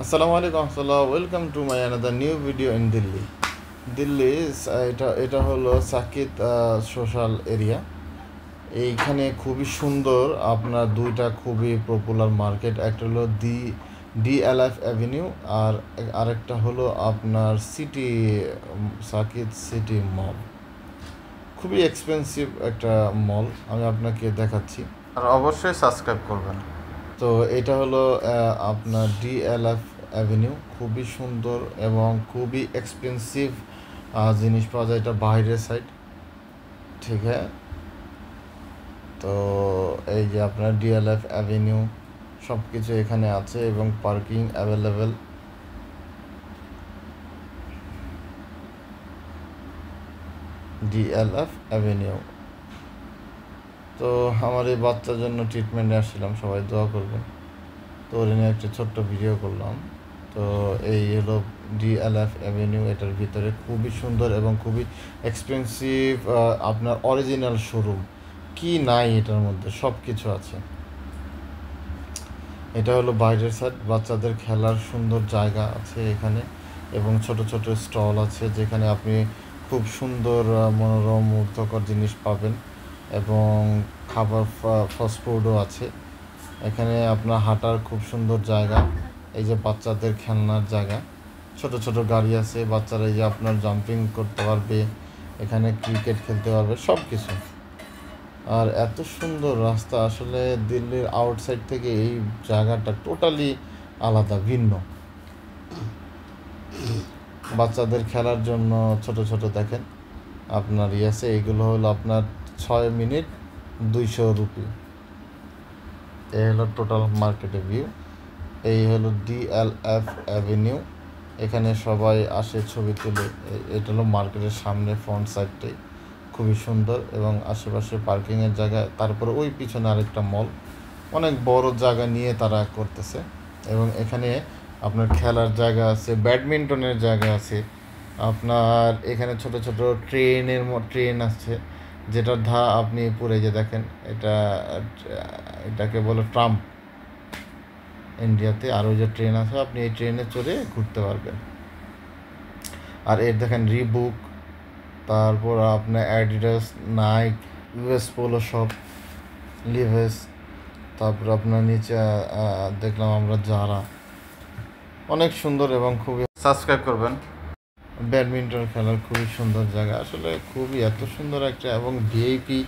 আসসালামু আলাইকুম রহমতুল্লাহ, welcome to my another new video in Delhi. Delhi এটা হলো সাকিত সোশ্যাল এরিয়া। এইখানে খুবই সুন্দর, আপনার দুইটা খুবই পপুলার মার্কেট, একটা হলো DLF অ্যাভিনিউ আর আরেকটা হলো আপনার সিটি সাকিত সিটি মল। খুবই এক্সপেন্সিভ একটা মল, আমি আপনাকে দেখাচ্ছি আর অবশ্যই সাবস্ক্রাইব করবেন। তো এটা হলো আপনার DLF অ্যাভিনিউ, খুবই সুন্দর এবং খুবই এক্সপেন্সিভ জিনিস পাওয়া যায়, এটা বাইরের সাইড, ঠিক হ্যাঁ। তো এই যে আপনার DLF অ্যাভিনিউ সব কিছু এখানে আছে এবং পার্কিং অ্যাভেলেবেল। DLF avenue. তো আমার এই বাচ্চার জন্য ট্রিটমেন্টে আসছিলাম, সবাই দোয়া করবেন। তো ওর নিয়ে একটা ছোট্ট ভিডিও করলাম। তো এই হলো DLF অ্যাভিনিউ, এটার ভিতরে খুবই সুন্দর এবং খুবই এক্সপেন্সিভ আপনার অরিজিনাল শোরুম। কি নাই এটার মধ্যে, সব কিছু আছে। এটা হলো বাইরের সাইড, বাচ্চাদের খেলার সুন্দর জায়গা আছে এখানে এবং ছোট ছোট স্টল আছে যেখানে আপনি খুব সুন্দর মনোরম মুগ্ধকর জিনিস পাবেন এবং খাবার ফাস্টফুডও আছে এখানে। আপনার হাঁটার খুব সুন্দর জায়গা, এই যে বাচ্চাদের খেলনার জায়গা, ছোট ছোট গাড়ি আছে, বাচ্চারা এই যে আপনার জাম্পিং করতে পারবে, এখানে ক্রিকেট খেলতে পারবে, সব কিছু। আর এত সুন্দর রাস্তা, আসলে দিল্লির আউটসাইড থেকে এই জায়গাটা টোটালি আলাদা, ভিন্ন। বাচ্চাদের খেলার জন্য ছোট ছোট দেখেন আপনার আছে, এগুলো হলো আপনার 6 মিনিট 200 রুপি। এই হলো টোটাল মার্কেটের ভিউ। এই হলো DLF অ্যাভিনিউ, এখানে সবাই আসে ছবি তুলে। এটা হলো মার্কেটের সামনে ফ্রন্ট সাইডটাই খুবই সুন্দর এবং আশেপাশে পার্কিংয়ের জায়গা। তারপরে ওই পিছনে আরেকটা মল, অনেক বড় জায়গা নিয়ে তারা করতেছে এবং এখানে আপনার খেলার জায়গা আছে, ব্যাডমিন্টনের জায়গা আছে। আপনার এখানে ছোট ছোট ট্রেন আছে, যেটার আপনি পরে যে দেখেন, এটাকে বলে ট্রাম ইন্ডিয়াতে। আর ওই যে ট্রেন আছে, আপনি এই ট্রেনে চড়ে ঘুরতে পারবেন। আর এর দেখেন রিবুক, তারপর আপনার Adidas, Nike, US Polo shop, Levi's, তারপর আপনার নিচে দেখলাম আমরা যারা, অনেক সুন্দর এবং খুবই সাবস্ক্রাইব করবেন। ব্যাডমিন্টন খেলার খুবই সুন্দর জায়গা, আসলে খুবই এত সুন্দর একটা এবং ভিআইপি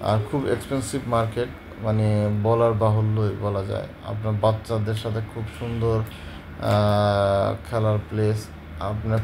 আর খুব এক্সপেন্সিভ মার্কেট, মানে বলার বাহুল্যই বলা যায়। আপনার বাচ্চাদের সাথে খুব সুন্দর খেলার প্লেস, আপনার